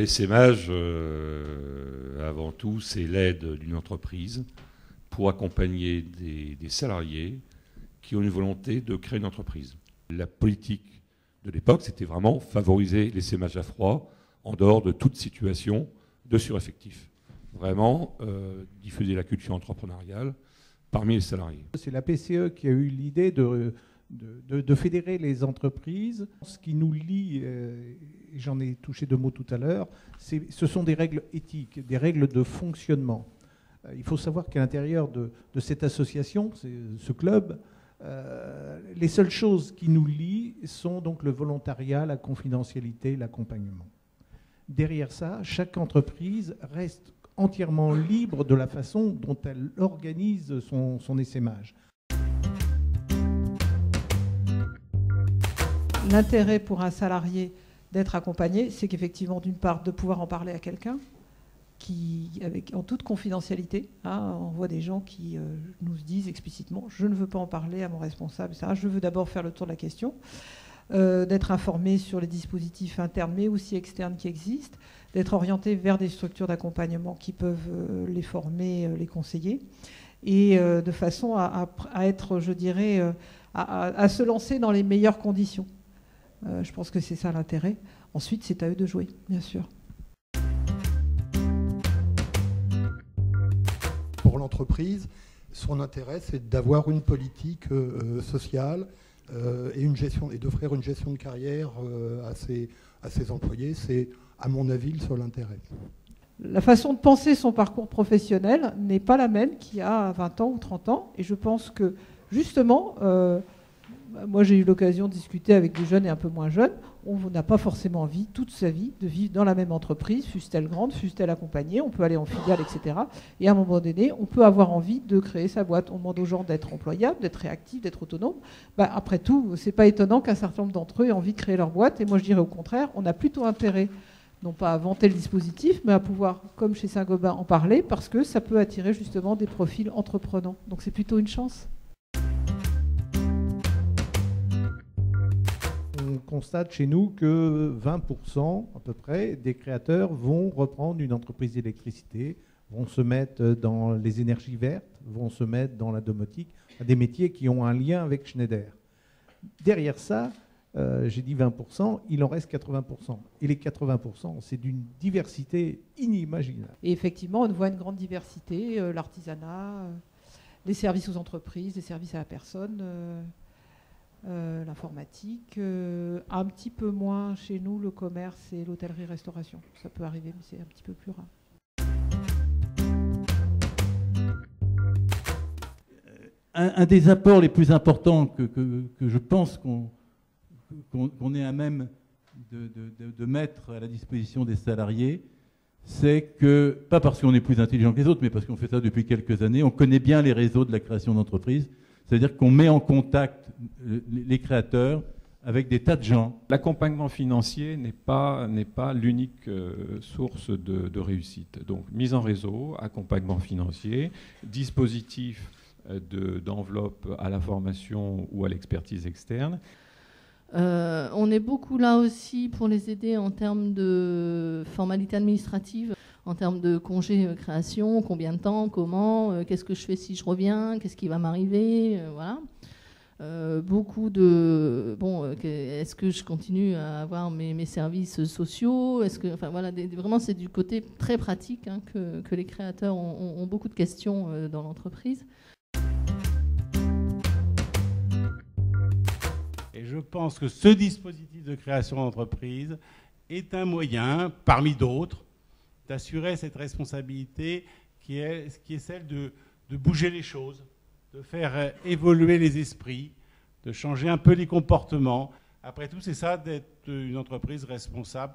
L'essaimage, avant tout, c'est l'aide d'une entreprise pour accompagner des salariés qui ont une volonté de créer une entreprise. La politique de l'époque, c'était vraiment favoriser l'essaimage à froid en dehors de toute situation de sureffectif. Vraiment diffuser la culture entrepreneuriale parmi les salariés. C'est la PCE qui a eu l'idée de fédérer les entreprises. Ce qui nous lie, et j'en ai touché 2 mots tout à l'heure, ce sont des règles éthiques, des règles de fonctionnement. Il faut savoir qu'à l'intérieur de cette association, ce club, les seules choses qui nous lient sont donc le volontariat, la confidentialité, l'accompagnement. Derrière ça, chaque entreprise reste entièrement libre de la façon dont elle organise son essaimage. L'intérêt pour un salarié d'être accompagné, c'est qu'effectivement, d'une part, de pouvoir en parler à quelqu'un, en toute confidentialité. On voit des gens qui nous disent explicitement « je ne veux pas en parler à mon responsable », etc. Je veux d'abord faire le tour de la question, d'être informé sur les dispositifs internes mais aussi externes qui existent, d'être orienté vers des structures d'accompagnement qui peuvent les former, les conseiller, et de façon à être, je dirais, à se lancer dans les meilleures conditions. Je pense que c'est ça l'intérêt. Ensuite, c'est à eux de jouer, bien sûr. Pour l'entreprise, son intérêt, c'est d'avoir une politique sociale et d'offrir une gestion de carrière à ses employés. C'est, à mon avis, le seul intérêt. La façon de penser son parcours professionnel n'est pas la même qu'il y a 20 ans ou 30 ans. Et je pense que, justement, moi j'ai eu l'occasion de discuter avec des jeunes et un peu moins jeunes. On n'a pas forcément envie, toute sa vie, de vivre dans la même entreprise, fût-elle grande, fût-elle accompagnée. On peut aller en filiale, etc. Et à un moment donné, on peut avoir envie de créer sa boîte. On demande aux gens d'être employables, d'être réactifs, d'être autonomes. Après tout, c'est pas étonnant qu'un certain nombre d'entre eux aient envie de créer leur boîte. Et moi, je dirais au contraire, on a plutôt intérêt, non pas à vanter le dispositif, mais à pouvoir, comme chez Saint-Gobain, en parler, parce que ça peut attirer justement des profils entreprenants. Donc c'est plutôt une chance. On constate chez nous que 20% à peu près des créateurs vont reprendre une entreprise d'électricité, vont se mettre dans les énergies vertes, vont se mettre dans la domotique, des métiers qui ont un lien avec Schneider. Derrière ça, j'ai dit 20%, il en reste 80%. Et les 80%, c'est d'une diversité inimaginable. Et effectivement, on voit une grande diversité, l'artisanat, les services aux entreprises, les services à la personne, l'informatique, un petit peu moins chez nous, le commerce et l'hôtellerie-restauration. Ça peut arriver, mais c'est un petit peu plus rare. Un des apports les plus importants que je pense qu'on est à même de mettre à la disposition des salariés, c'est que, pas parce qu'on est plus intelligent que les autres, mais parce qu'on fait ça depuis quelques années, on connaît bien les réseaux de la création d'entreprises, c'est-à-dire qu'on met en contact les créateurs avec des tas de gens. L'accompagnement financier n'est pas l'unique source de réussite. Donc, mise en réseau, accompagnement financier, dispositif d'enveloppe à la formation ou à l'expertise externe. On est beaucoup là aussi pour les aider en termes de formalités administratives, en termes de congés création, combien de temps, comment, qu'est-ce que je fais si je reviens, qu'est-ce qui va m'arriver, voilà. Beaucoup de est-ce que je continue à avoir mes services sociaux, enfin voilà, vraiment c'est du côté très pratique que les créateurs ont beaucoup de questions dans l'entreprise. Et je pense que ce dispositif de création d'entreprise est un moyen, parmi d'autres, d'assurer cette responsabilité qui est celle de bouger les choses, de faire évoluer les esprits, de changer un peu les comportements. Après tout, c'est ça d'être une entreprise responsable.